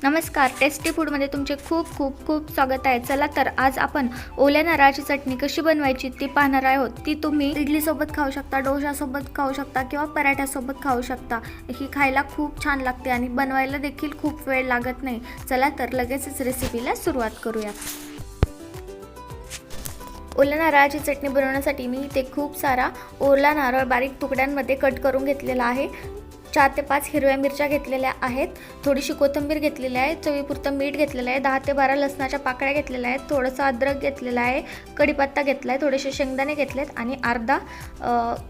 नमस्कार, टेस्टी फूडमध्ये तुमचे खूप खूप खूप स्वागत आहे। चला तर आज आपण ओल्या नारळाची चटणी कशी बनवायची ती पाहणार आहोत। ती तुम्ही इडलीसोबत खाऊ शकता, डोशासोबत खाऊ शकता किंवा पराठ्यासोबत खाऊ शकता। ही खायला खूप छान लागते आणि बनवायला देखील खूप वेळ लागत नाही। चला तर लगेचच रेसिपीला सुरुवात करूया। ओल्या नारळाची चटणी बनवण्यासाठी मी इथे खूप सारा ओला नारळ बारीक तुकड्यांमध्ये कट करून घेतलेला आहे। 4 ते 5 हिरव्या मिरच्या घेतलेल्या आहेत, थोडीशी कोथिंबीर घेतलेली आहे, चवीपुरतं मीठ घेतलेलं आहे, 10 ते 12 लसणाच्या पाकळ्या घेतलेल्या आहेत, थोडंसं अद्रक घेतलेला आहे, कढीपत्ता घेतला आहे, थोडेसे शेंगदाणे घेतलेत आणि अर्धा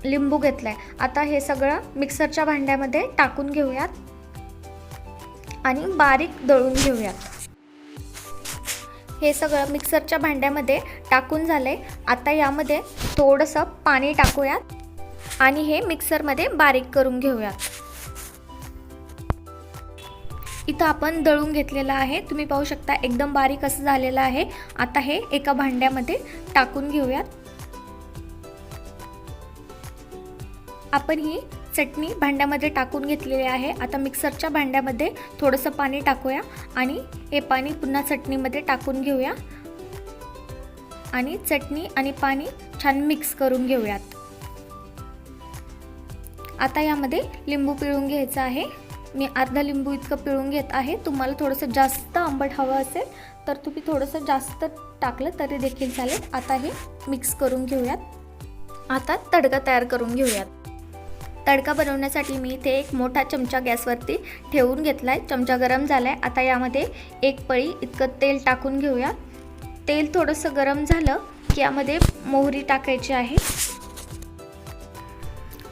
लिंबू घेतलाय। आता हे सगळं मिक्सरच्या भांड्यामध्ये टाकून घेऊयात आणि बारीक दळून घेऊयात। हे सगळं मिक्सरच्या भांड्यामध्ये टाकून झालंय। आता यामध्ये थोडंसं पाणी टाकूयात आणि हे मिक्सरमध्ये बारीक करून घेऊयात। इथं आपण दळून घेतलेला आहे, तुम्ही पाहू शकता एकदम बारीक असं झालेलं आहे। आता हे एका भांड्यामध्ये टाकून घेऊयात। आपण ही चटणी भांड्यामध्ये टाकून घेतलेली आहे। आता मिक्सरच्या भांड्यामध्ये थोडंसं पाणी टाकूया आणि हे पाणी पुन्हा चटणीमध्ये टाकून घेऊया आणि चटणी आणि पाणी छान मिक्स करून घेऊयात। आता यामध्ये लिंबू पिळून घ्यायचं आहे। मी अर्धा लिंबू इतकं पिळून घेत आहे। तुम्हाला थोडंसं जास्त आंबट हवं असेल तर तुम्ही थोडंसं जास्त टाकलं तरी देखील चालेल। आता हे मिक्स करून घेऊयात। आता तडका तयार करून घेऊयात। तडका बनवण्यासाठी मी इथे एक मोठा चमचा गॅसवरती ठेवून घेतलाय। चमचा गरम झालाय। आता यामध्ये 1 पळी इतकं तेल टाकून घेऊया। तेल थोडंसं गरम झालं की यामध्ये मोहरी टाकायची आहे।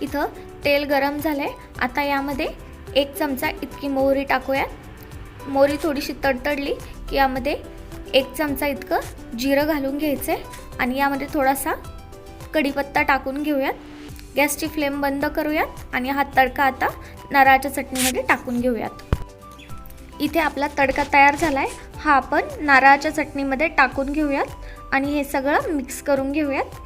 इथं तेल गरम झालंय। आता यामध्ये 1 चमचा इतकी मोहरी टाकूया। मोहरी थोडीशी तडतडली की यामध्ये 1 चमचा इतकं जिरं घालून घ्यायचं आणि यामध्ये थोडासा कढीपत्ता टाकून घेऊयात। गॅसची फ्लेम बंद करूयात आणि हा तडका आता नारळाच्या चटणीमध्ये टाकून घेऊयात। इथे आपला तडका तयार झालाय। हा आपण नारळाच्या चटणीमध्ये टाकून घेऊयात आणि हे सगळं मिक्स करून घेऊयात।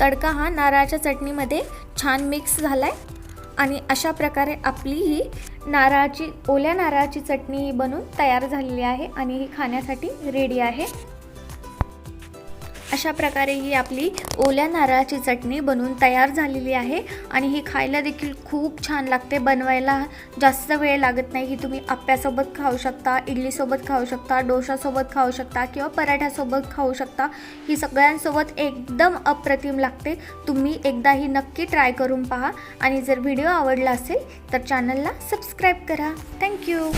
तडका हा नारळाच्या चटणीमध्ये छान मिक्स झालाय आणि अशा प्रकारे आपली ही ओल्या नारळाची चटणी बनून तयार झालेली आहे आणि ही खाण्यासाठी रेडी आहे। अशा प्रकारे ही आपली ओल्या नारळाची चटणी बनून तयार झालेली आहे आणि ही खायला देखील खूप छान लागते। बनवायला जास्त वेळ लागत नाही। ही तुम्ही आप्यासोबत खाऊ शकता, इडलीसोबत खाऊ शकता, डोशासोबत खाऊ शकता किंवा पराठ्यासोबत खाऊ शकता। ही सगळ्यांसोबत एकदम अप्रतिम लागते। तुम्ही एकदा ही नक्की ट्राय करून पहा आणि जर व्हिडिओ आवडला असेल तर चॅनलला सबस्क्राईब करा। थँक्यू।